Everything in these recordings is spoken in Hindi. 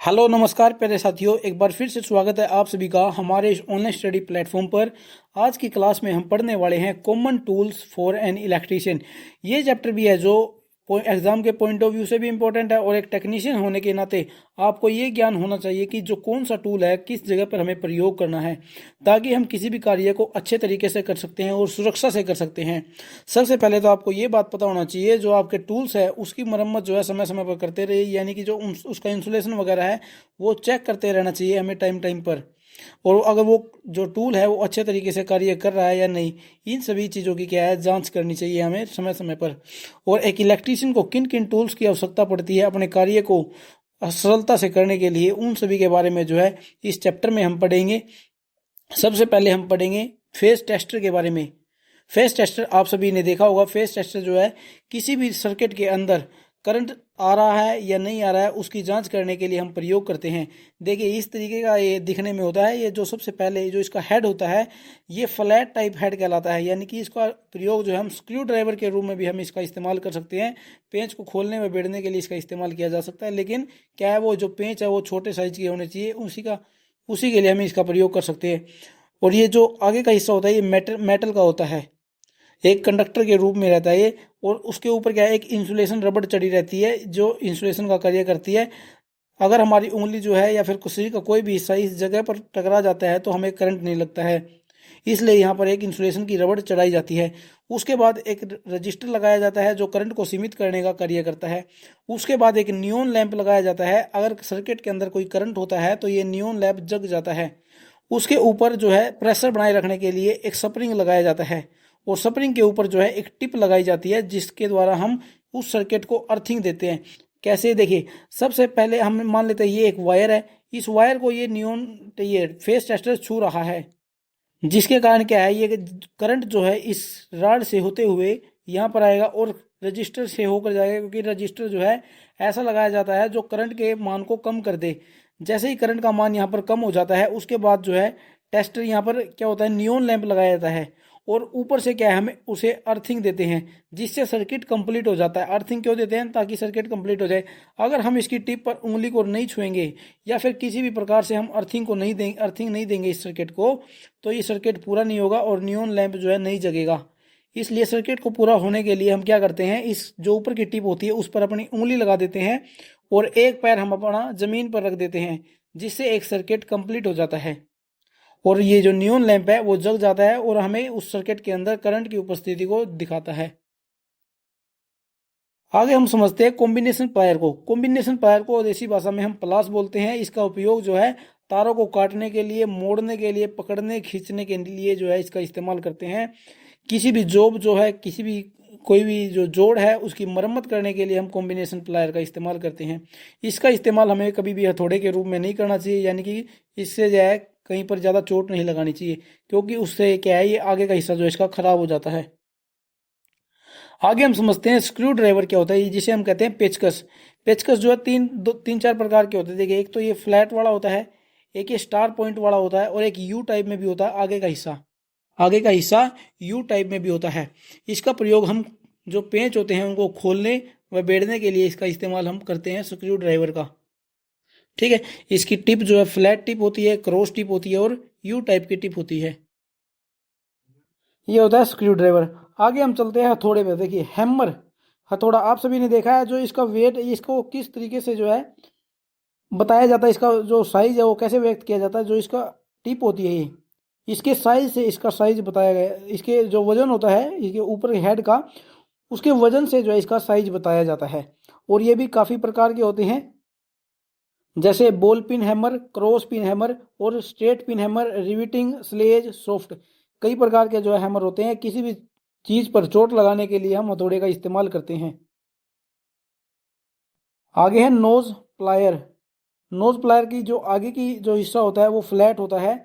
हेलो नमस्कार प्यारे साथियों, एक बार फिर से स्वागत है आप सभी का हमारे इस ऑनलाइन स्टडी प्लेटफॉर्म पर। आज की क्लास में हम पढ़ने वाले हैं common tools for an electrician. ये चैप्टर भी है जो एग्जाम के पॉइंट ऑफ व्यू से भी इम्पोर्टेंट है और एक टेक्नीशियन होने के नाते आपको ये ज्ञान होना चाहिए कि जो कौन सा टूल है किस जगह पर हमें प्रयोग करना है, ताकि हम किसी भी कार्य को अच्छे तरीके से कर सकते हैं और सुरक्षा से कर सकते हैं। सबसे पहले तो आपको ये बात पता होना चाहिए, जो आपके टूल्स है उसकी मरम्मत जो है समय समय पर करते रहिए, यानी कि जो उसका इंसुलेशन वगैरह है वो चेक करते रहना चाहिए हमें टाइम टाइम पर। और अगर वो जो टूल है वो अच्छे तरीके से कार्य कर रहा है या नहीं, इन सभी चीज़ों की क्या है जांच करनी चाहिए हमें समय समय पर। और एक इलेक्ट्रीशियन को किन किन टूल्स की आवश्यकता पड़ती है अपने कार्य को सरलता से करने के लिए, उन सभी के बारे में जो है इस चैप्टर में हम पढ़ेंगे। सबसे पहले हम पढ़ेंगे फेज टेस्टर के बारे में। फेज टेस्टर आप सभी ने देखा होगा। फेज टेस्टर जो है किसी भी सर्किट के अंदर करंट आ रहा है या नहीं आ रहा है उसकी जांच करने के लिए हम प्रयोग करते हैं। देखिए इस तरीके का ये दिखने में होता है। ये जो सबसे पहले जो इसका हेड होता है ये फ्लैट टाइप हेड कहलाता है, यानी कि इसका प्रयोग जो है हम स्क्रू ड्राइवर के रूप में भी हम इसका इस्तेमाल कर सकते हैं। पेंच को खोलने व बेड़ने के लिए इसका इस्तेमाल किया जा सकता है, लेकिन क्या है वो जो पेंच है वो छोटे साइज के होने चाहिए, उसी के लिए हम इसका प्रयोग कर सकते हैं। और ये जो आगे का हिस्सा होता है ये मेटल का होता है, एक कंडक्टर के रूप में रहता है ये। और उसके ऊपर क्या है एक इंसुलेशन रबड़ चढ़ी रहती है जो इंसुलेशन का कार्य करती है। अगर हमारी उंगली जो है या फिर शरीर का कोई भी हिस्सा इस जगह पर टकरा जाता है तो हमें करंट नहीं लगता है, इसलिए यहाँ पर एक इंसुलेशन की रबड़ चढ़ाई जाती है। उसके बाद एक रजिस्टर लगाया जाता है जो करंट को सीमित करने का कार्य करता है। उसके बाद एक नियॉन लैंप लगाया जाता है। अगर सर्किट के अंदर कोई करंट होता है तो ये नियॉन लैंप जग जाता है। उसके ऊपर जो है प्रेशर बनाए रखने के लिए एक स्प्रिंग लगाया जाता है, और स्प्रिंग के ऊपर जो है एक टिप लगाई जाती है जिसके द्वारा हम उस सर्किट को अर्थिंग देते हैं। कैसे, देखिए सबसे पहले हम मान लेते हैं ये एक वायर है। इस वायर को ये फेस टेस्टर छू रहा है, जिसके कारण क्या है ये करंट जो है इस रॉड से होते हुए यहाँ पर आएगा और रजिस्टर से होकर जाएगा, क्योंकि रजिस्टर जो है ऐसा लगाया जाता है जो करंट के मान को कम कर दे। जैसे ही करंट का मान यहाँ पर कम हो जाता है उसके बाद जो है टेस्टर यहाँ पर क्या होता है नियॉन लैंप लगाया जाता है, और ऊपर से क्या है हमें उसे अर्थिंग देते हैं जिससे सर्किट कंप्लीट हो जाता है। अर्थिंग क्यों देते हैं? ताकि सर्किट कंप्लीट हो जाए। अगर हम इसकी टिप पर उंगली को नहीं छुएंगे या फिर किसी भी प्रकार से हम अर्थिंग नहीं देंगे इस सर्किट को, तो ये सर्किट पूरा नहीं होगा और नियॉन लैंप जो है नहीं जगेगा। इसलिए सर्किट को पूरा होने के लिए हम क्या करते हैं, इस जो ऊपर की टिप होती है उस पर अपनी उंगली लगा देते हैं और एक पैर हम अपना जमीन पर रख देते हैं, जिससे एक सर्किट कंप्लीट हो जाता है और ये जो नियॉन लैंप है वो जग जाता है और हमें उस सर्किट के अंदर करंट की उपस्थिति को दिखाता है। आगे हम समझते हैं कॉम्बिनेशन प्लायर को। कॉम्बिनेशन प्लायर को देसी भाषा में हम प्लास बोलते हैं। इसका उपयोग जो है तारों को काटने के लिए, मोड़ने के लिए, पकड़ने खींचने के लिए जो है इसका इस्तेमाल करते हैं। किसी भी जॉब जो है कोई भी जो जोड़ है उसकी मरम्मत करने के लिए हम कॉम्बिनेशन प्लायर का इस्तेमाल करते हैं। इसका इस्तेमाल हमें कभी भी हथौड़े के रूप में नहीं करना चाहिए, यानी कि इससे जो है कहीं पर ज़्यादा चोट नहीं लगानी चाहिए, क्योंकि उससे क्या है ये आगे का हिस्सा जो है इसका खराब हो जाता है। आगे हम समझते हैं स्क्रू ड्राइवर क्या होता है, जिसे हम कहते हैं पेचकस। पेचकस जो है तीन चार प्रकार के होते हैं। देखिए एक तो ये फ्लैट वाला होता है, एक ये स्टार पॉइंट वाला होता है, और एक यू टाइप में भी होता है। आगे का हिस्सा यू टाइप में भी होता है। इसका प्रयोग हम जो पेंच होते हैं उनको खोलने व बेड़ने के लिए इसका इस्तेमाल हम करते हैं स्क्रू ड्राइवर का। ठीक है, इसकी टिप जो है फ्लैट टिप होती है, क्रॉस टिप होती है और यू टाइप की टिप होती है। ये होता है स्क्रू ड्राइवर। आगे हम चलते हैं हथौड़े पे। देखिए हैमर हथौड़ा आप सभी ने देखा है, जो इसका वेट इसको किस तरीके से जो है बताया जाता है, इसका जो साइज है वो कैसे व्यक्त किया जाता है। जो इसका टिप होती है ये इसके साइज से इसका साइज बताया गया है। इसके जो वजन होता है इसके ऊपर हेड का, उसके वजन से जो है इसका साइज बताया जाता है। और ये भी काफ़ी प्रकार के होते हैं, जैसे ball pin hammer, cross pin hammer और straight pin hammer, riveting, sledge, soft. कई प्रकार के जो है हैमर होते हैं। किसी भी चीज पर चोट लगाने के लिए हम हथौड़े का इस्तेमाल करते हैं। आगे है नोज प्लायर। नोज प्लायर की जो आगे की जो हिस्सा होता है वो फ्लैट होता है।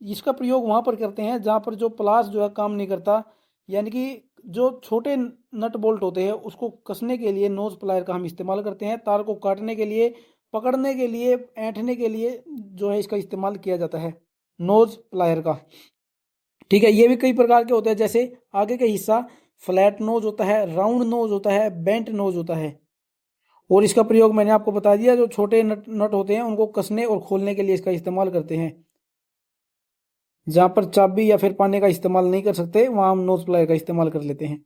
इसका प्रयोग वहां पर करते हैं जहां पर जो प्लास जो है काम नहीं करता, यानी कि जो छोटे नट बोल्ट होते हैं उसको कसने के लिए नोज प्लायर का हम इस्तेमाल करते हैं। तार को काटने के लिए, पकड़ने के लिए, ऐंठने के लिए जो है इसका इस्तेमाल किया जाता है नोज प्लायर का। ठीक है, ये भी कई प्रकार के होते हैं, जैसे आगे का हिस्सा फ्लैट नोज होता है, राउंड नोज होता है, बेंट नोज होता है। और इसका प्रयोग मैंने आपको बता दिया, जो छोटे नट नट होते हैं उनको कसने और खोलने के लिए इसका इस्तेमाल करते हैं। जहां पर चाबी या फिर पाने का इस्तेमाल नहीं कर सकते वहां हम नोज प्लायर का इस्तेमाल कर लेते हैं।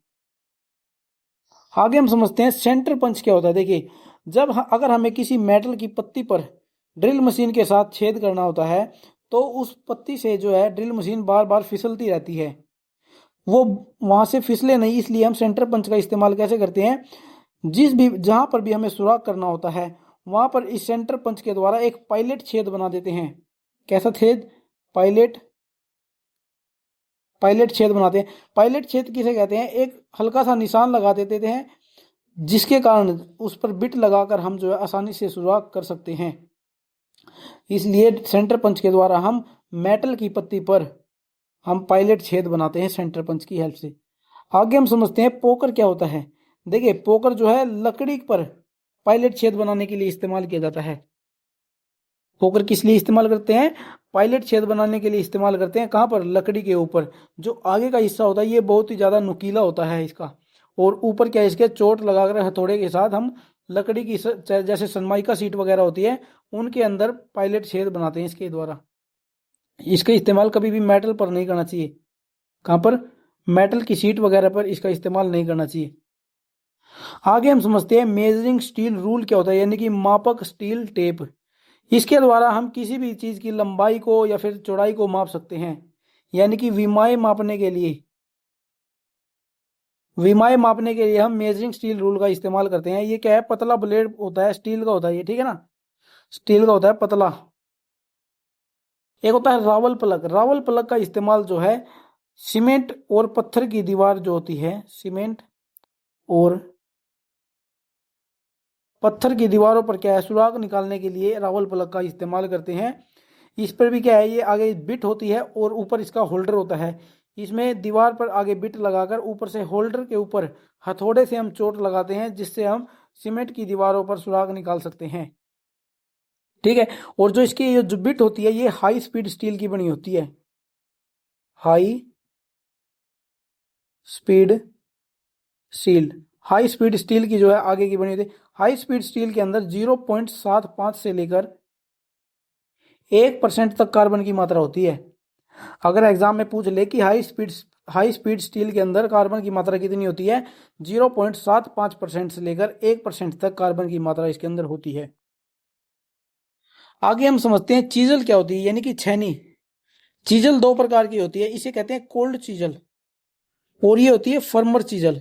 आगे हम समझते हैं सेंटर पंच क्या होता है। देखिए, अगर हमें किसी मेटल की पत्ती पर ड्रिल मशीन के साथ छेद करना होता है तो उस पत्ती से जो है ड्रिल मशीन बार बार फिसलती रहती है, वो वहां से फिसले नहीं, इसलिए हम सेंटर पंच का इस्तेमाल कैसे करते हैं, जहां पर भी हमें सुराख करना होता है वहां पर इस सेंटर पंच के द्वारा एक पायलट छेद बना देते हैं। कैसा छेद? पायलट पायलट छेद बनाते हैं। पायलट छेद किसे कहते हैं? एक हल्का सा निशान लगा देते हैं जिसके कारण उस पर बिट लगाकर हम जो है आसानी से सुराख कर सकते हैं। इसलिए सेंटर पंच के द्वारा हम मेटल की पत्ती पर हम पायलट छेद बनाते हैं सेंटर पंच की हेल्प से। आगे हम समझते हैं पोकर क्या होता है। देखिए, पोकर जो है लकड़ी पर पायलट छेद बनाने के लिए इस्तेमाल किया जाता है। पोकर किस लिए इस्तेमाल करते हैं? पायलट छेद बनाने के लिए इस्तेमाल करते हैं। कहां पर? लकड़ी के ऊपर। जो आगे का हिस्सा होता है ये बहुत ही ज्यादा नुकीला होता है इसका, और ऊपर क्या है, इसके चोट लगाकर हथौड़े के साथ हम लकड़ी की जैसे सनमाइका सीट वगैरह होती है उनके अंदर पायलट छेद बनाते हैं इसके द्वारा। इसका इस्तेमाल कभी भी मेटल पर नहीं करना चाहिए। कहां पर? मेटल की सीट वगैरह पर इसका इस्तेमाल नहीं करना चाहिए। आगे हम समझते हैं मेजरिंग स्टील रूल क्या होता है, यानी कि मापक स्टील टेप। इसके द्वारा हम किसी भी चीज की लंबाई को या फिर चौड़ाई को माप सकते हैं, यानी कि विमाएं मापने के लिए हम मेजरिंग स्टील रूल का इस्तेमाल करते हैं। ये क्या है? पतला ब्लेड होता है, स्टील का होता है ये, ठीक है ना, स्टील का होता है पतला। एक होता है रावल प्लग। रावल प्लग का इस्तेमाल जो है सीमेंट और पत्थर की दीवार जो होती है, सीमेंट और पत्थर की दीवारों पर क्या है, सुराख निकालने के लिए रावल प्लग का इस्तेमाल करते हैं। इस पर भी क्या है, ये आगे बिट होती है और ऊपर इसका होल्डर होता है। इसमें दीवार पर आगे बिट लगाकर ऊपर से होल्डर के ऊपर हथौड़े से हम चोट लगाते हैं, जिससे हम सीमेंट की दीवारों पर सुराख निकाल सकते हैं, ठीक है। और जो इसकी जो बिट होती है ये हाई स्पीड स्टील की बनी होती है, high speed steel. High speed steel की जो है आगे की बनी होती है। हाई स्पीड स्टील के अंदर 0.75 से लेकर 1% तक कार्बन की मात्रा होती है। अगर एग्जाम में पूछ ले कि हाई स्पीड स्टील के अंदर कार्बन की मात्रा कितनी होती है, 0.75% से लेकर 1% तक कार्बन की मात्रा इसके अंदर होती है। आगे हम समझते हैं चीजल क्या होती है, यानी कि छेनी। चीजल दो प्रकार की होती है, इसे कहते हैं कोल्ड चीजल और ये होती है firmer chisel.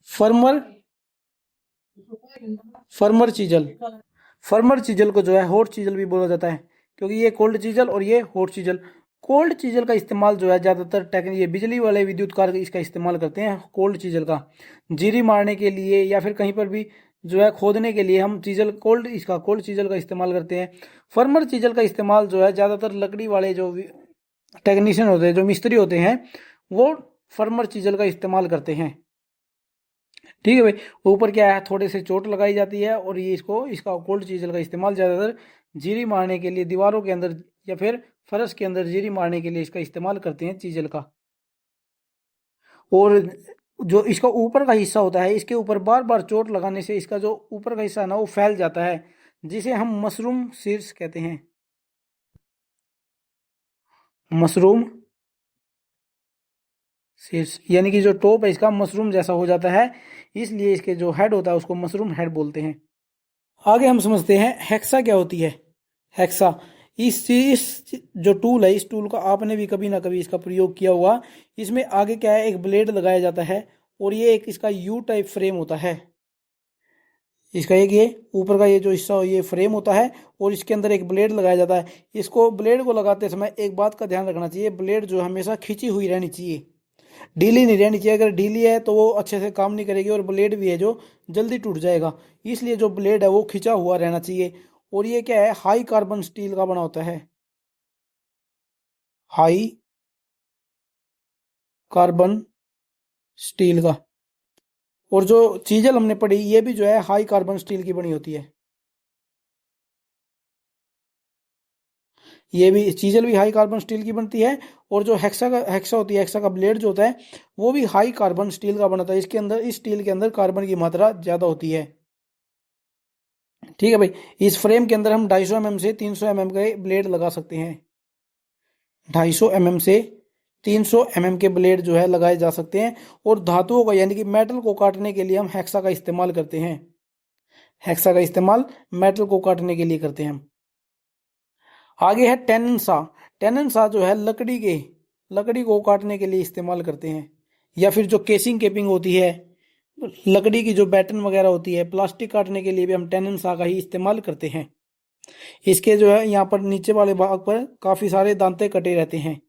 Firmer firmer chisel firmer chisel को जो है हॉट चीजल भी बोला जाता है, क्योंकि ये कोल्ड चीजल और ये हॉट चीजल। कोल्ड चीजल का इस्तेमाल जो है ज्यादातर ये बिजली वाले विद्युत कार इसका इस्तेमाल करते हैं। कोल्ड चीजल का जीरी मारने के लिए या फिर कहीं पर भी जो है खोदने के लिए हम कोल्ड चीजल का इस्तेमाल करते हैं। फर्मर चीजल का इस्तेमाल जो है ज्यादातर लकड़ी वाले जो टेक्नीशियन होते हैं, जो मिस्त्री होते हैं, वो फर्मर चीजल का इस्तेमाल करते हैं, ठीक है भाई। ऊपर क्या है, थोड़े से चोट लगाई जाती है और ये इसका कोल्ड चीजल का इस्तेमाल ज्यादातर जीरी मारने के लिए, दीवारों के अंदर या फिर फर्श के अंदर जीरी मारने के लिए इसका इस्तेमाल करते हैं चीजल का। और जो इसका ऊपर का हिस्सा होता है, इसके ऊपर बार बार चोट लगाने से इसका जो ऊपर का हिस्सा है ना वो फैल जाता है, जिसे हम मशरूम शीर्ष कहते हैं। मशरूम शीर्ष यानी कि जो टॉप है इसका मशरूम जैसा हो जाता है, इसलिए इसके जो हेड होता है उसको मशरूम हेड बोलते हैं। आगे हम समझते हैं हेक्सा क्या होती है। हेक्सा इस जो टूल है, इस टूल का आपने भी कभी ना कभी इसका प्रयोग किया होगा। इसमें आगे क्या है, एक ब्लेड लगाया जाता है और ये एक इसका यू टाइप फ्रेम होता है। इसका एक ये ऊपर का ये जो हिस्सा ये फ्रेम होता है और इसके अंदर एक ब्लेड लगाया जाता है। इसको ब्लेड को लगाते समय एक बात का ध्यान रखना चाहिए, ब्लेड जो हमेशा खींची हुई रहनी चाहिए, ढीली नहीं रहनी चाहिए। अगर ढीली है तो वो अच्छे से काम नहीं करेगी और ब्लेड भी है जो जल्दी टूट जाएगा। इसलिए जो ब्लेड है वो खिंचा हुआ रहना चाहिए। और ये क्या है, हाई कार्बन स्टील का बना होता है, हाई कार्बन स्टील का। और जो चीजल हमने पढ़ी ये भी जो है हाई कार्बन स्टील की बनी होती है। ये भी चीजल भी हाई कार्बन स्टील की बनती है। और जो हेक्सा होती है, हेक्सा का ब्लेड जो होता है वो भी हाई कार्बन स्टील का बनता है। इसके अंदर, इस स्टील के अंदर कार्बन की मात्रा ज्यादा होती है। ठीक है भाई। इस फ्रेम के अंदर हम 250 mm से 300 mm के ब्लेड लगा सकते हैं। 250 mm से 300 mm के ब्लेड जो है लगाए जा सकते हैं। और धातुओं का यानी कि मेटल को काटने के लिए हम हेक्सा का इस्तेमाल करते हैं। हेक्सा का इस्तेमाल मेटल को काटने के लिए करते हैं हम। आगे है टेनन सा। टेनन सा जो है लकड़ी को काटने के लिए इस्तेमाल करते हैं। या फिर जो केसिंग केपिंग होती है, लकड़ी की जो बैटन वगैरह होती है, प्लास्टिक काटने के लिए भी हम टेनन सा का ही इस्तेमाल करते हैं। इसके जो है यहाँ पर नीचे वाले भाग पर काफी सारे दांते कटे रहते हैं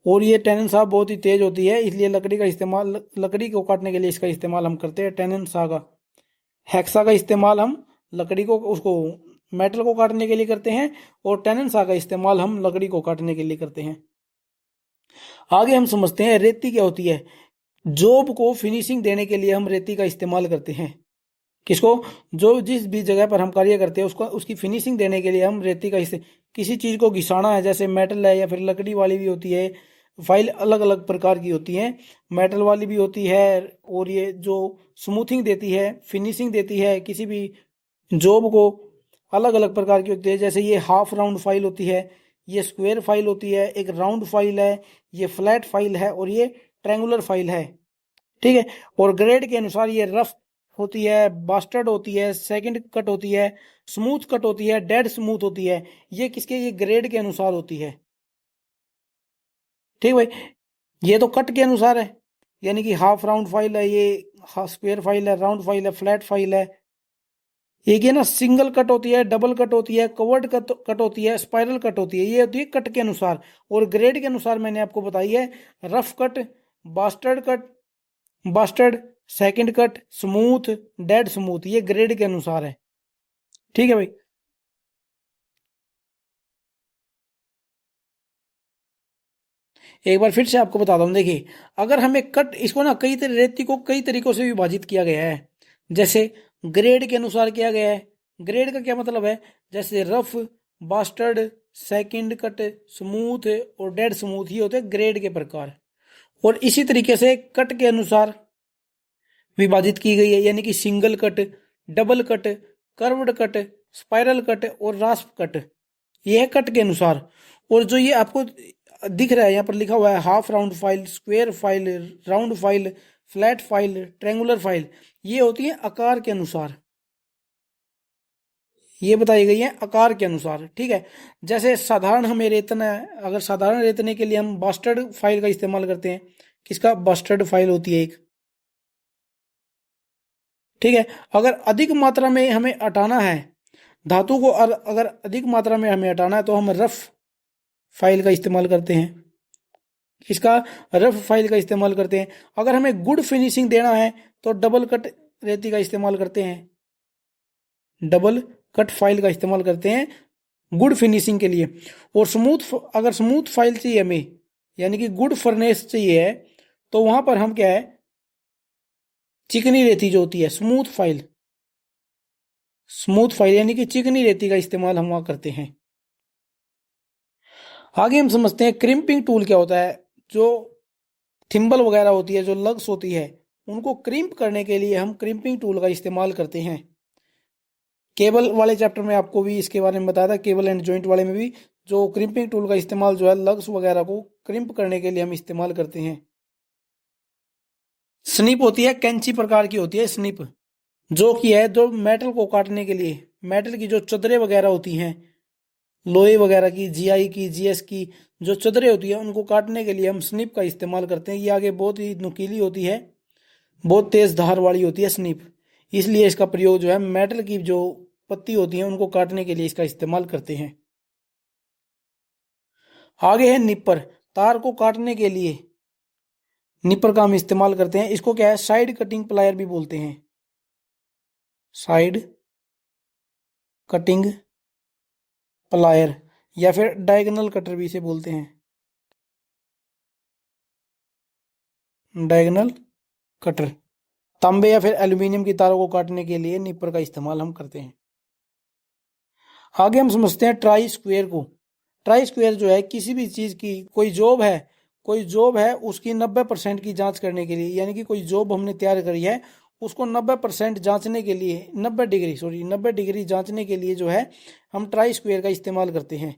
और ये टेनन सा बहुत ही तेज होती है, इसलिए लकड़ी को काटने के लिए इसका इस्तेमाल हम करते हैं टेनन सा का। हेक्सा का इस्तेमाल हम लकड़ी को उसको मेटल को काटने के लिए करते हैं और टेनन सा का इस्तेमाल हम लकड़ी को काटने के लिए करते हैं। आगे हम समझते हैं रेती क्या होती है। जॉब को फिनिशिंग देने के लिए हम रेती का इस्तेमाल करते हैं। किसको? जो जिस भी जगह पर हम कार्य करते हैं उसको उसकी फिनिशिंग देने के लिए हम रेती का किसी चीज को घिसाना है, जैसे मेटल है या फिर लकड़ी वाली भी होती है। फाइल अलग अलग प्रकार की होती है, मेटल वाली भी होती है और ये जो स्मूथिंग देती है, फिनिशिंग देती है किसी भी जॉब को, अलग अलग प्रकार की होती है। जैसे ये हाफ राउंड फाइल होती है, ये स्क्वायर फाइल होती है, एक राउंड फाइल है, ये फ्लैट फाइल है और ये ट्रायंगुलर फाइल है। ठीक है। और ग्रेड के अनुसार ये रफ होती है, बास्टर्ड होती है, सेकंड कट होती है, स्मूथ कट होती है, डेड स्मूथ होती है। ये ग्रेड के अनुसार होती है। ठीक भाई। ये तो कट के अनुसार है, यानी कि हाफ राउंड फाइल है, ये स्क्वायर फाइल है, राउंड फाइल है, फ्लैट फाइल है। एक ये ना सिंगल कट होती है, डबल कट होती है, कवर्ड कट होती है, स्पाइरल कट होती है। ये होती है कट के अनुसार। और ग्रेड के अनुसार मैंने आपको बताई है rough cut, cut, bastard, second cut, smooth, dead smooth. ये ग्रेड के अनुसार है। ठीक है भाई। एक बार फिर से आपको बताता हूँ, देखिए अगर हमें कट इसको ना रेती को कई तरीकों से विभाजित किया गया है। जैसे ग्रेड के अनुसार किया गया है। ग्रेड का क्या मतलब है? जैसे rough, bastard, second cut, smooth और डेड स्मूथ, ये होते हैं ग्रेड के प्रकार। और इसी तरीके से कट के अनुसार विभाजित की गई है, यानी कि single cut, double cut, curved cut, spiral cut और रास्प कट। ये है कट के अनुसार। और जो ये आपको दिख रहा है यहाँ पर लिखा हुआ है half round file, square file, round file, flat file, triangular file, ये होती है आकार के अनुसार। ये बताई गई है आकार के अनुसार। ठीक है। जैसे साधारण हमें रेतना है, अगर साधारण रेतने के लिए हम बास्टर्ड फाइल का इस्तेमाल करते हैं। किसका? बास्टर्ड फाइल होती है एक। ठीक है। अगर अधिक मात्रा में हमें हटाना है धातु को, अगर अधिक मात्रा में हमें हटाना है तो हम रफ फाइल का इस्तेमाल करते हैं। इसका रफ फाइल का इस्तेमाल करते हैं। अगर हमें गुड फिनिशिंग देना है तो डबल कट रेती का इस्तेमाल करते हैं। डबल कट फाइल का इस्तेमाल करते हैं गुड फिनिशिंग के लिए। और अगर स्मूथ फाइल चाहिए हमें, यानी कि गुड फर्नेस चाहिए है, तो वहां पर हम क्या है, चिकनी रेती जो होती है, स्मूथ फाइल यानी कि चिकनी रेती का इस्तेमाल हम वहां करते हैं। आगे हम समझते हैं क्रिम्पिंग टूल क्या होता है। जो थिम्बल वगैरह होती है, जो लग्स होती है, उनको क्रिम्प करने के लिए हम क्रिम्पिंग टूल का इस्तेमाल करते हैं। केबल वाले चैप्टर में आपको भी इसके बारे में बताया था, केबल एंड जॉइंट वाले में भी, जो क्रिम्पिंग टूल का इस्तेमाल जो है लग्स वगैरह को क्रिम्प करने के लिए हम इस्तेमाल करते हैं। स्निप होती है, कैंची प्रकार की होती है स्निप, जो की है जो मेटल को काटने के लिए, मेटल की जो चदरें वगैरह होती हैं, लोहे वगैरह की, जीआई की, जीएस की जो चदरें होती है, उनको काटने के लिए हम स्निप का इस्तेमाल करते हैं। ये आगे बहुत ही नुकीली होती है, बहुत तेज धार वाली होती है स्निप, इसलिए इसका प्रयोग जो है मेटल की जो पत्ती होती है उनको काटने के लिए इसका इस्तेमाल करते हैं। आगे है निपर, तार को काटने के लिए निपर का हम इस्तेमाल करते हैं। इसको क्या है, साइड कटिंग प्लायर भी बोलते हैं। साइड कटिंग प्लायर या फिर डायगोनल कटर भी इसे बोलते हैं। डायगोनल कटर तांबे या फिर एल्यूमिनियम की तारों को काटने के लिए निपर का इस्तेमाल हम करते हैं। आगे हम समझते हैं ट्राई स्क्वेयर को। ट्राई स्क्वेयर जो है किसी भी चीज की, कोई जॉब है उसकी 90% की जांच करने के लिए, यानी कि कोई जॉब हमने तैयार करी है उसको 90% जांचने के लिए 90 डिग्री जांचने के लिए जो है हम ट्राई स्क्वायर का इस्तेमाल करते हैं।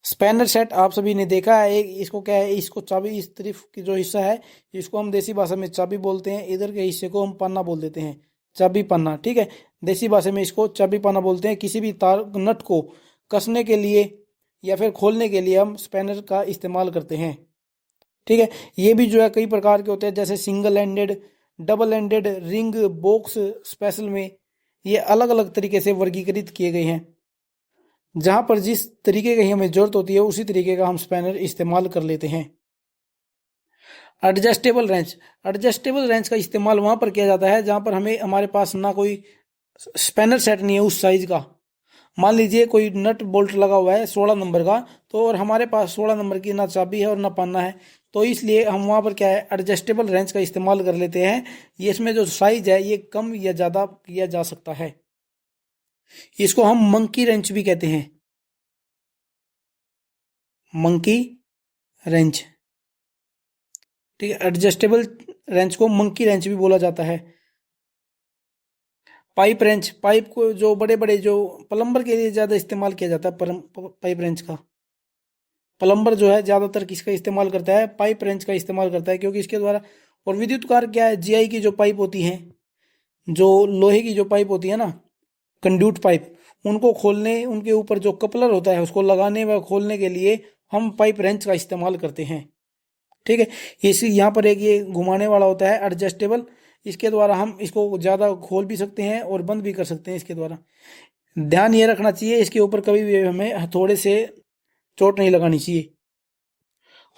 स्पैनर सेट आप सभी ने देखा है, एक इसको क्या है, इसको चाबी, इस तरफ की जो हिस्सा है इसको हम देसी भाषा में चाबी बोलते हैं, इधर के हिस्से को हम पन्ना बोल देते हैं, चाबी पन्ना। ठीक है, देसी भाषा में इसको चाबी पन्ना बोलते हैं। किसी भी तार नट को कसने के लिए या फिर खोलने के लिए हम स्पैनर का इस्तेमाल करते हैं। ठीक है, ये भी जो है कई प्रकार के होते हैं, जैसे single ended, double ended, ring, box, special में ये अलग अलग तरीके से वर्गीकृत किए गए हैं। जहां पर जिस तरीके की हमें जरूरत होती है उसी तरीके का हम स्पैनर इस्तेमाल कर लेते हैं। एडजस्टेबल रेंच का इस्तेमाल वहां पर किया जाता है जहां पर हमारे पास ना कोई स्पैनर सेट नहीं है उस साइज का। मान लीजिए कोई नट बोल्ट लगा हुआ है 16 नंबर का, तो और हमारे पास 16 नंबर की ना चाबी है और ना पन्ना है, तो इसलिए हम वहां पर क्या है, एडजस्टेबल रेंच का इस्तेमाल कर लेते हैं। ये इसमें जो साइज है ये कम या ज्यादा किया जा सकता है। इसको हम मंकी रेंच भी कहते हैं, मंकी रेंच। ठीक है, एडजस्टेबल रेंच को मंकी रेंच भी बोला जाता है। पाइप रेंच, पाइप को जो बड़े बड़े जो प्लम्बर के लिए ज्यादा इस्तेमाल किया जाता है, पाइप रेंच का। प्लम्बर जो है ज्यादातर किसका इस्तेमाल करता है, पाइप रेंच का इस्तेमाल करता है, क्योंकि इसके द्वारा। और विद्युत कार क्या है, जीआई की जो पाइप होती है, जो लोहे की जो पाइप होती है ना, कंड्यूट पाइप, उनको खोलने, उनके ऊपर जो कपलर होता है उसको लगाने व खोलने के लिए हम पाइप रेंच का इस्तेमाल करते हैं। ठीक है, इसी यहाँ पर एक ये घुमाने वाला होता है एडजस्टेबल, इसके द्वारा हम इसको ज़्यादा खोल भी सकते हैं और बंद भी कर सकते हैं इसके द्वारा। ध्यान ये रखना चाहिए, इसके ऊपर कभी भी हमें हथौड़े से चोट नहीं लगानी चाहिए।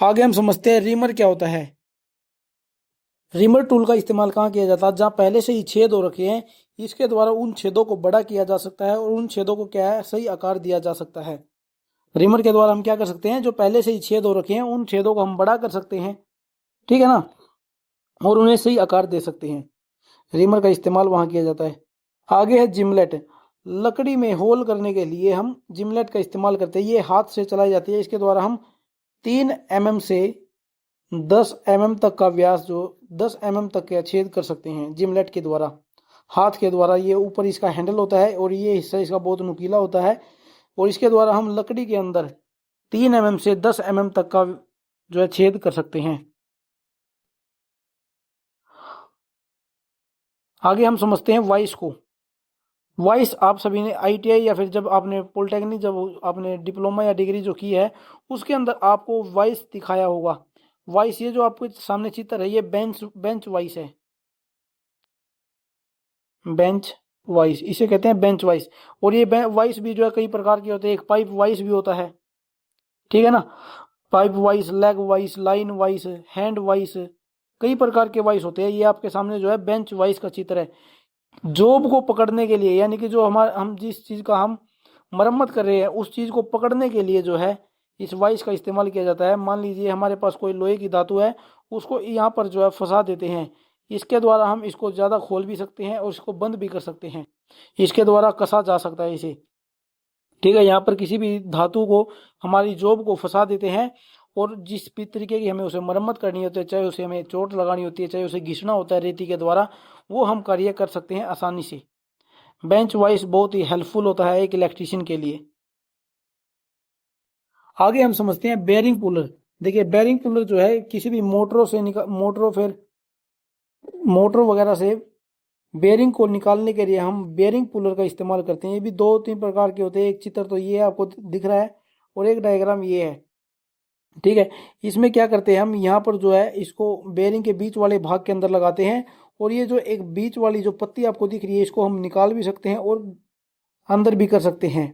आगे हम समझते हैं रिमर क्या होता है। रिमर टूल का इस्तेमाल कहाँ किया जाता है, जहाँ पहले से ही छेद हो रखे हैं, इसके द्वारा उन छेदों को बड़ा किया जा सकता है और उन छेदों को क्या है, सही आकार दिया जा सकता है। रिमर के द्वारा हम क्या कर सकते हैं, जो पहले से ही छेद हो रखे हैं उन छेदों को हम बड़ा कर सकते हैं। ठीक है ना, और उन्हें सही आकार दे सकते हैं। रिमर का इस्तेमाल वहां किया जाता है। आगे है जिमलेट। लकड़ी में होल करने के लिए हम जिमलेट का इस्तेमाल करते हैं। ये हाथ से चलाई जाती है, इसके द्वारा हम 3 mm से 10 mm तक का व्यास, जो 10 mm तक का छेद कर सकते हैं जिमलेट के द्वारा, हाथ के द्वारा। ये ऊपर इसका हैंडल होता है और ये हिस्सा इसका बहुत नुकीला होता है, और इसके द्वारा हम लकड़ी के अंदर 3 mm से 10 mm तक का जो है छेद कर सकते हैं। आगे हम समझते हैं वाइस को। वाइस आप सभी ने आईटीआई या फिर जब आपने पॉलिटेक्निक, जब आपने डिप्लोमा या डिग्री जो की है उसके अंदर आपको वाइस दिखाया होगा। वाइस, ये जो आपके सामने चित्र है, ये बेंच वाइस है, बेंच वाइस इसे कहते हैं, बेंच वाइस। और ये वाइस भी जो है कई प्रकार के होते हैं, एक पाइप वाइस भी होता है। ठीक है ना, pipe vice, leg vice, line vice, hand vice, कई प्रकार के वाइस होते हैं। ये आपके सामने जो है बेंच वाइस का चित्र है। जॉब को पकड़ने के लिए, यानी कि जो हम जिस चीज का हम मरम्मत कर रहे हैं उस चीज को पकड़ने के लिए जो है इस वाइस का इस्तेमाल किया जाता है। मान लीजिए हमारे पास कोई लोहे की धातु है, उसको यहाँ पर जो है फंसा देते हैं, इसके द्वारा हम इसको ज्यादा खोल भी सकते हैं और इसको बंद भी कर सकते हैं, इसके द्वारा कसा जा सकता है इसे। ठीक है, यहाँ पर किसी भी धातु को, हमारी जॉब को फंसा देते हैं, और जिस भी तरीके की हमें उसे मरम्मत करनी होती है, चाहे उसे हमें चोट लगानी होती है, चाहे उसे घिसना होता है रेती के द्वारा, वो हम कार्य कर सकते हैं आसानी से। बेंच वाइस बहुत ही हेल्पफुल होता है एक इलेक्ट्रीशियन के लिए। आगे हम समझते हैं बेयरिंग पुलर। देखिए बेयरिंग पुलर जो है किसी भी मोटरों से मोटर वगैरह से बेयरिंग को निकालने के लिए हम बेयरिंग पुलर का इस्तेमाल करते हैं। ये भी 2-3 प्रकार के होते हैं, एक चित्र तो ये आपको दिख रहा है और एक डायग्राम ये है। ठीक है, इसमें क्या करते हैं, हम यहाँ पर जो है इसको बेयरिंग के बीच वाले भाग के अंदर लगाते हैं, और ये जो एक बीच वाली जो पत्ती आपको दिख रही है इसको हम निकाल भी सकते हैं और अंदर भी कर सकते हैं।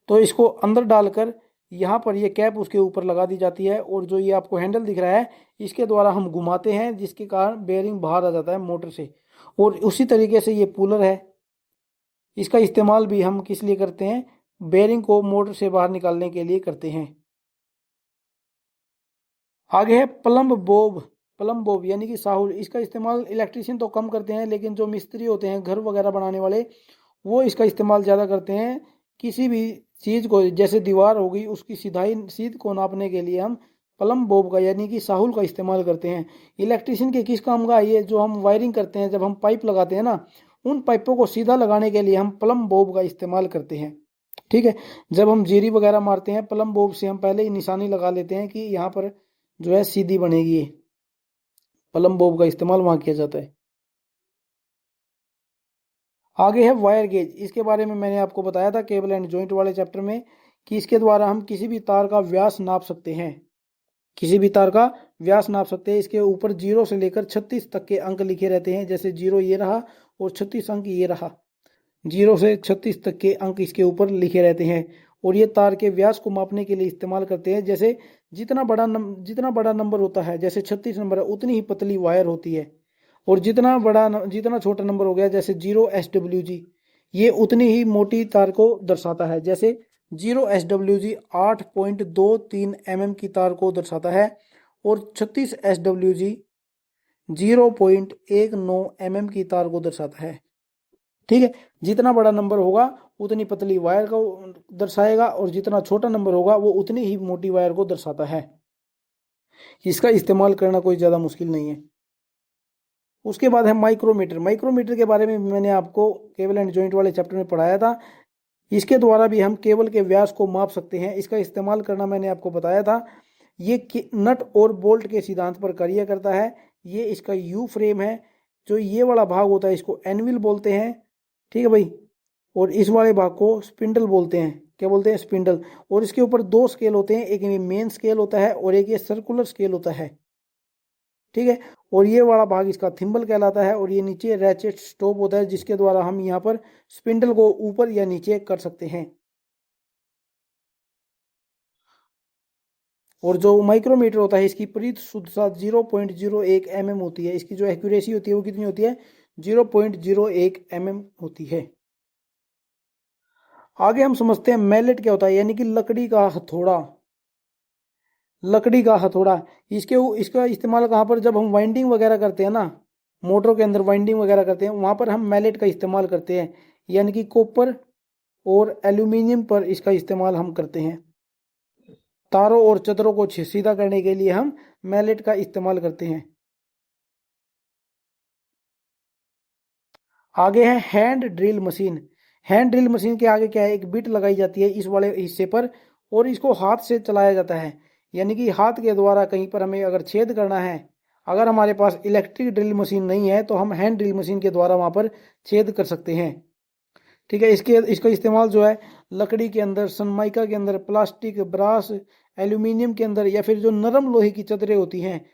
तो इसको अंदर डालकर यहाँ पर ये कैप उसके ऊपर लगा दी जाती है, और जो ये आपको हैंडल दिख रहा है इसके द्वारा हम घुमाते हैं, जिसके कारण बेयरिंग बाहर आ जाता है मोटर से। और उसी तरीके से ये पुलर है, इसका इस्तेमाल भी हम किस लिए करते हैं, बेयरिंग को मोटर से बाहर निकालने के लिए करते हैं। आगे है प्लम बोब यानी कि साहुल। इसका इस्तेमाल इलेक्ट्रीशियन तो कम करते हैं, लेकिन जो मिस्त्री होते हैं घर वगैरह बनाने वाले, वो इसका इस्तेमाल ज़्यादा करते हैं। किसी भी चीज़ को, जैसे दीवार हो गई, उसकी सीध को नापने के लिए हम प्लम बॉब का यानी कि साहुल का इस्तेमाल करते हैं। इलेक्ट्रिशियन के किस काम का ये, जो हम वायरिंग करते हैं, जब हम पाइप लगाते हैं ना, उन पाइपों को सीधा लगाने के लिए हम प्लम बॉब का इस्तेमाल करते हैं। ठीक है, जब हम जीरी वगैरह मारते हैं प्लम बॉब से हम पहले ही निशानी लगा लेते हैं कि यहाँ पर जो है सीधी बनेगी। प्लम बॉब का इस्तेमाल वहां किया जाता है। आगे है वायर गेज। इसके बारे में मैंने आपको बताया था केबल एंड जॉइंट वाले चैप्टर में कि इसके द्वारा हम किसी भी तार का व्यास नाप सकते हैं। किसी भी तार का व्यास नाप सकते हैं। इसके ऊपर 0 से लेकर 36 तक के अंक लिखे रहते हैं। जैसे 0 ये रहा और 36 अंक ये रहा। 0 से 36 तक के अंक इसके ऊपर लिखे रहते हैं और ये तार के व्यास को मापने के लिए इस्तेमाल करते हैं। जैसे जितना बड़ा नंबर होता है, जैसे 36 नंबर है, उतनी ही पतली वायर होती है। और जितना छोटा नंबर हो गया, जैसे 0 SWG, ये उतनी ही मोटी तार को दर्शाता है। जैसे 0 SWG 8.23 mm की तार को दर्शाता है और 36 SWG 0.19 mm की तार को दर्शाता है। ठीक है, जितना बड़ा नंबर होगा उतनी पतली वायर को दर्शाएगा और जितना छोटा नंबर होगा वो उतनी ही मोटी वायर को दर्शाता है। इसका इस्तेमाल करना कोई ज़्यादा मुश्किल नहीं है। उसके बाद है माइक्रोमीटर। माइक्रोमीटर के बारे में मैंने आपको केबल एंड जॉइंट वाले चैप्टर में पढ़ाया था। इसके द्वारा भी हम केबल के व्यास को माप सकते हैं। इसका इस्तेमाल करना मैंने आपको बताया था। ये नट और बोल्ट के सिद्धांत पर कार्य करता है। ये इसका यू फ्रेम है। जो ये वाला भाग होता है इसको एनविल बोलते हैं। ठीक है भाई, और इस वाले भाग को स्पिंडल बोलते हैं। क्या बोलते हैं? स्पिंडल। और इसके ऊपर 2 स्केल होते हैं, एक ये मेन स्केल होता है और एक ये सर्कुलर स्केल होता है। ठीक है, और ये वाला भाग इसका थिम्बल कहलाता है और ये नीचे रैचेट स्टॉप होता है, जिसके द्वारा हम यहाँ पर स्पिंडल को ऊपर या नीचे कर सकते हैं। और जो माइक्रोमीटर होता है इसकी परिध शुद्धता 0.01 mm होती है। इसकी जो एक्यूरेसी होती है वो कितनी होती है? 0.01 mm होती है। आगे हम समझते हैं मैलेट क्या होता है, यानी कि लकड़ी का हथौड़ा। लकड़ी का हथौड़ा, इसका इस्तेमाल कहाँ पर? जब हम वाइंडिंग वगैरह करते हैं ना, मोटरों के अंदर वाइंडिंग वगैरह करते हैं, वहां पर हम मैलेट का इस्तेमाल करते हैं। यानी कि कॉपर और एल्यूमिनियम पर इसका इस्तेमाल हम करते हैं। तारों और चदरों को सीधा करने के लिए हम मैलेट का इस्तेमाल करते हैं। आगे है hand drill machine. Hand drill machine के आगे क्या है? एक बिट लगाई जाती है इस वाले हिस्से पर और इसको हाथ से चलाया जाता है। यानी कि हाथ के द्वारा कहीं पर हमें अगर छेद करना है, अगर हमारे पास इलेक्ट्रिक ड्रिल मशीन नहीं है तो हम हैंड ड्रिल मशीन के द्वारा वहां पर छेद कर सकते हैं। ठीक है, इसका इस्तेमाल जो है लकड़ी के अंदर, सनमाइका के अंदर, प्लास्टिक, ब्रास, एल्यूमिनियम के अंदर, या फिर जो नरम लोहे की चदरें होती हैं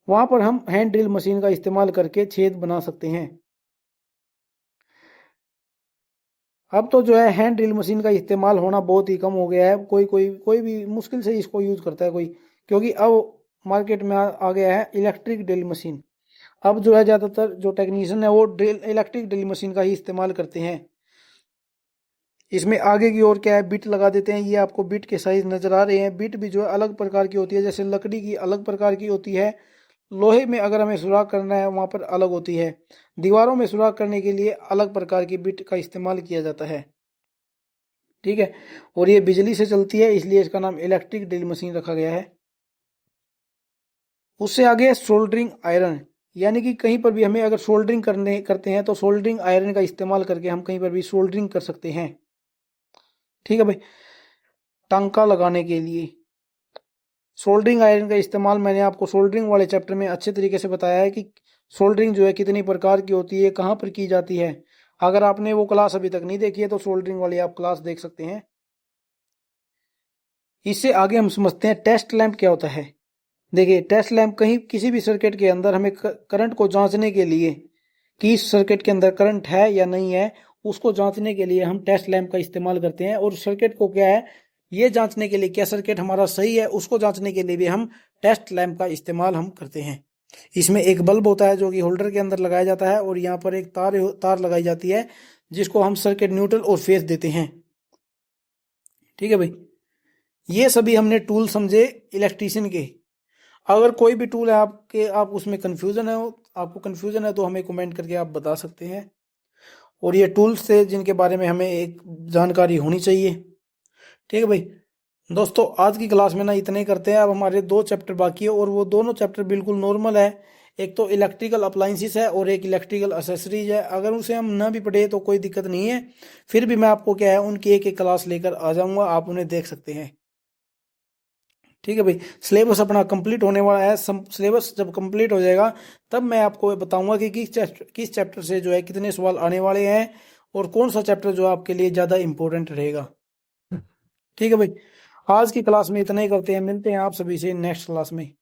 वहां पर हम हैंड ड्रिल मशीन का इस्तेमाल करके छेद बना सकते हैं। अब तो जो है हैंड ड्रिल मशीन का इस्तेमाल होना बहुत ही कम हो गया है। कोई भी मुश्किल से इसको यूज करता है कोई, क्योंकि अब मार्केट में आ गया है इलेक्ट्रिक ड्रिल मशीन। अब जो है ज्यादातर जो टेक्नीशियन है वो इलेक्ट्रिक ड्रिल मशीन का ही इस्तेमाल करते हैं। इसमें आगे की ओर क्या है? बिट लगा देते हैं। ये आपको बिट के साइज नजर आ रहे हैं। बिट भी जो है अलग प्रकार की होती है, जैसे लकड़ी की अलग प्रकार की होती है, लोहे में अगर हमें सुराख करना है वहां पर अलग होती है, दीवारों में सुराख करने के लिए अलग प्रकार की बिट का इस्तेमाल किया जाता है। ठीक है, और ये बिजली से चलती है, इसलिए इसका नाम इलेक्ट्रिक ड्रिल मशीन रखा गया है। उससे आगे सोल्डरिंग आयरन, यानी कि कहीं पर भी हमें अगर सोल्डरिंग करते हैं तो सोल्डरिंग आयरन का इस्तेमाल करके हम कहीं पर भी सोल्डरिंग कर सकते हैं। ठीक है भाई, टांका लगाने के लिए सोल्डरिंग आयरन का इस्तेमाल मैंने आपको सोल्डरिंग वाले चैप्टर में अच्छे तरीके से बताया है कि सोल्डरिंग जो है कितनी प्रकार की होती है, कहाँ पर की जाती है। अगर आपने वो क्लास अभी तक नहीं देखी है तो सोल्डरिंग वाली आप क्लास देख सकते हैं। इससे आगे हम समझते हैं टेस्ट लैंप क्या होता है। देखिए, टेस्ट लैंप कहीं किसी भी सर्किट के अंदर हमें करंट को जांचने के लिए कि इस सर्किट के अंदर करंट है या नहीं है, उसको जांचने के लिए हम टेस्ट लैंप का इस्तेमाल करते हैं। और सर्किट को क्या है, ये जांचने के लिए क्या सर्किट हमारा सही है, उसको जांचने के लिए भी हम टेस्ट लैंप का इस्तेमाल हम करते हैं। इसमें एक बल्ब होता है जो कि होल्डर के अंदर लगाया जाता है और यहाँ पर एक तार लगाई जाती है जिसको हम सर्किट न्यूट्रल और फेस देते हैं। ठीक है भाई, ये सभी हमने टूल समझे इलेक्ट्रीशियन के। अगर कोई भी टूल है आप उसमें आपको कंफ्यूजन है तो हमें कमेंट करके आप बता सकते हैं। और ये टूल्स थे जिनके बारे में हमें एक जानकारी होनी चाहिए। ठीक है भाई, दोस्तों आज की क्लास में ना इतने ही करते हैं। अब हमारे 2 चैप्टर बाकी है और वो दोनों चैप्टर बिल्कुल नॉर्मल है। एक तो इलेक्ट्रिकल अप्लाइंसिस है और एक इलेक्ट्रिकल एक्सेसरीज है। अगर उसे हम ना भी पढ़े तो कोई दिक्कत नहीं है, फिर भी मैं आपको क्या है उनकी एक एक क्लास लेकर आ जाऊंगा, आप उन्हें देख सकते हैं। ठीक है भाई, सिलेबस अपना कंप्लीट होने वाला है। सिलेबस जब कंप्लीट हो जाएगा तब मैं आपको बताऊंगा कि किस चैप्टर से जो है कितने सवाल आने वाले हैं और कौन सा चैप्टर जो आपके लिए ज़्यादा इंपॉर्टेंट रहेगा। ठीक है भाई, आज की क्लास में इतना ही करते हैं, मिलते हैं आप सभी से नेक्स्ट क्लास में।